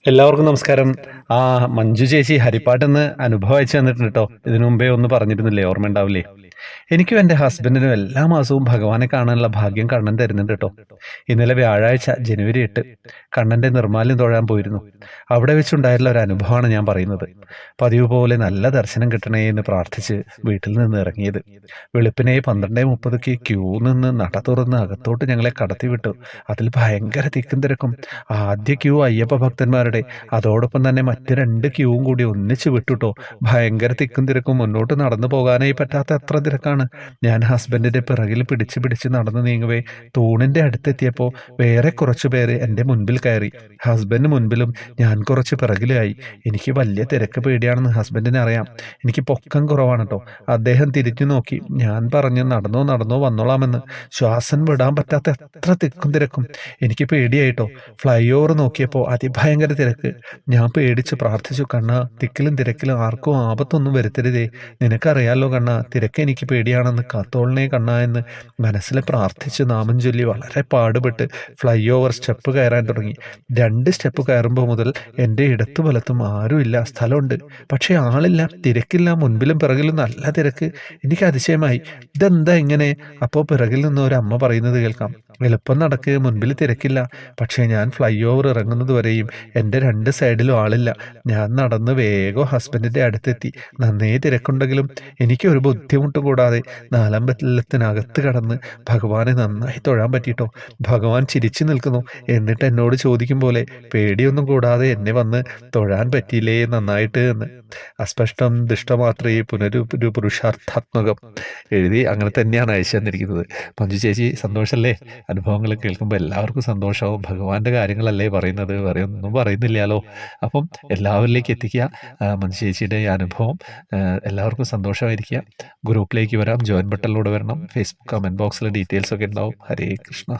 എല്ലാവർക്കും നമസ്കാരം. ആ മഞ്ജു ചേച്ചി ഹരിപ്പാട്ടെന്ന് അനുഭവം അയച്ചു തന്നിട്ടുണ്ട് കേട്ടോ. ഇതിനു മുമ്പേ ഒന്ന് പറഞ്ഞിരുന്നില്ലേ, ഓർമ്മ ഉണ്ടാവില്ലേ? എനിക്കും എൻ്റെ ഹസ്ബൻഡിനും എല്ലാ മാസവും ഭഗവാനെ കാണാനുള്ള ഭാഗ്യം കണ്ണൻ തരുന്നുണ്ട് കേട്ടോ. ഇന്നലെ വ്യാഴാഴ്ച ജനുവരി 8 കണ്ണൻ്റെ നിർമ്മാല്യം തൊഴാൻ പോയിരുന്നു. അവിടെ വെച്ചുണ്ടായിട്ടുള്ള ഒരു അനുഭവമാണ് ഞാൻ പറയുന്നത്. പതിവ് പോലെ നല്ല ദർശനം കിട്ടണേ എന്ന് പ്രാർത്ഥിച്ച് വീട്ടിൽ നിന്ന് ഇറങ്ങിയത്. വെളുപ്പിനെ 12:30 ക്യൂ നിന്ന് നട തുറന്ന് അകത്തോട്ട് ഞങ്ങളെ കടത്തി വിട്ടു. അതിൽ ഭയങ്കര തിക്കും തിരക്കും. ആദ്യ ക്യൂ അയ്യപ്പ ഭക്തന്മാരുടെ, അതോടൊപ്പം തന്നെ മറ്റ് 2 ക്യൂവും കൂടി ഒന്നിച്ച് വിട്ടുട്ടോ. ഭയങ്കര തിക്കും തിരക്കും, മുന്നോട്ട് നടന്നു പോകാനായി പറ്റാത്ത അത്ര തിരക്കാണ്. ഞാൻ ഹസ്ബൻഡിന്റെ പിറകിൽ പിടിച്ച് പിടിച്ച് നടന്നു നീങ്ങവേ തൂണിന്റെ അടുത്തെത്തിയപ്പോൾ വേറെ കുറച്ചു പേര് എൻ്റെ മുൻപിൽ കയറി. ഹസ്ബൻഡ് മുൻപിലും ഞാൻ കുറച്ച് പിറകിലായി. എനിക്ക് വലിയ തിരക്ക് പേടിയാണെന്ന് ഹസ്ബൻഡിന് അറിയാം. എനിക്ക് പൊക്കം കുറവാണ് കേട്ടോ. അദ്ദേഹം തിരിഞ്ഞു നോക്കി. ഞാൻ പറഞ്ഞു നടന്നോ നടന്നോ വന്നോളാമെന്ന്. ശ്വാസം വിടാൻ പറ്റാത്ത എത്ര തിക്കും തിരക്കും. എനിക്ക് പേടിയായിട്ടോ. ഫ്ലൈ ഓവർ നോക്കിയപ്പോൾ അതിഭയങ്കര തിരക്ക്. ഞാൻ പേടിച്ച് പ്രാർത്ഥിച്ചു, കണ്ണാ തിക്കിലും തിരക്കിലും ആർക്കും ആപത്തൊന്നും വരുത്തരുതേ, നിനക്കറിയാലോ കണ്ണാ, തിരക്ക് എനിക്ക് പേടിയാണെന്ന്, കാത്തോളനെ കണ്ണാ എന്ന് മനസ്സിൽ പ്രാർത്ഥിച്ച് നാമം ചൊല്ലി വളരെ പാടുപെട്ട് ഫ്ലൈ ഓവർ സ്റ്റെപ്പ് കയറാൻ തുടങ്ങി. 2 സ്റ്റെപ്പ് കയറുമ്പോൾ മുതൽ എൻ്റെ ഇടത്തു വലത്തും ആരുമില്ല, സ്ഥലമുണ്ട് പക്ഷേ ആളില്ല, തിരക്കില്ല, മുൻപിലും പിറകിലും നല്ല തിരക്ക്. എനിക്ക് അതിശയമായി, ഇതെന്താ ഇങ്ങനെ? അപ്പോൾ പിറകിൽ നിന്ന് ഒരു അമ്മ പറയുന്നത് കേൾക്കാം, എളുപ്പം നടക്ക്, മുൻപിൽ തിരക്കില്ല. പക്ഷേ ഞാൻ ഫ്ലൈ ഓവർ ഇറങ്ങുന്നത് വരെയും എൻ്റെ 2 സൈഡിലും ആളില്ല. ഞാൻ നടന്ന് വേഗം ഹസ്ബൻഡിൻ്റെ അടുത്തെത്തി. നന്നേ തിരക്കുണ്ടെങ്കിലും എനിക്കൊരു ബുദ്ധിമുട്ടും കൂടാതെ 4 പല്ലത്തിനകത്ത് കടന്ന് ഭഗവാനെ നന്നായി തൊഴാൻ പറ്റിയിട്ടോ. ഭഗവാൻ ചിരിച്ചു നിൽക്കുന്നു. എന്നിട്ട് എന്നോട് ചോദിക്കും പോലെ, പേടിയൊന്നും കൂടാതെ എന്നെ വന്ന് തൊഴാൻ പറ്റിയില്ലേ നന്നായിട്ട് എന്ന്. അസ്പഷ്ടം ദുഷ്ടമാത്രേ പുനരു പുരുഷാർത്ഥാത്മകം എഴുതി അങ്ങനെ തന്നെയാണ് അയച്ചു തന്നിരിക്കുന്നത്. മഞ്ജു ചേച്ചി സന്തോഷമല്ലേ? അനുഭവങ്ങൾ കേൾക്കുമ്പോൾ എല്ലാവർക്കും സന്തോഷമാവും. ഭഗവാന്റെ കാര്യങ്ങളല്ലേ പറയുന്നത്, വേറെ ഒന്നും പറയുന്നില്ലല്ലോ. അപ്പം എല്ലാവരിലേക്ക് എത്തിക്കുക മഞ്ജു ചേച്ചിയുടെ ഈ അനുഭവം. എല്ലാവർക്കും സന്തോഷമായിരിക്കുക. ഗ്രൂപ്പിലേക്ക് വരാം, ജോയിൻ ബട്ടണിലൂടെ വരണം. ഫേസ്ബുക്ക് കമൻറ്റ് ബോക്സിൽ ഡീറ്റെയിൽസ് ഒക്കെ ഉണ്ടാവും. ഹരേ കൃഷ്ണ.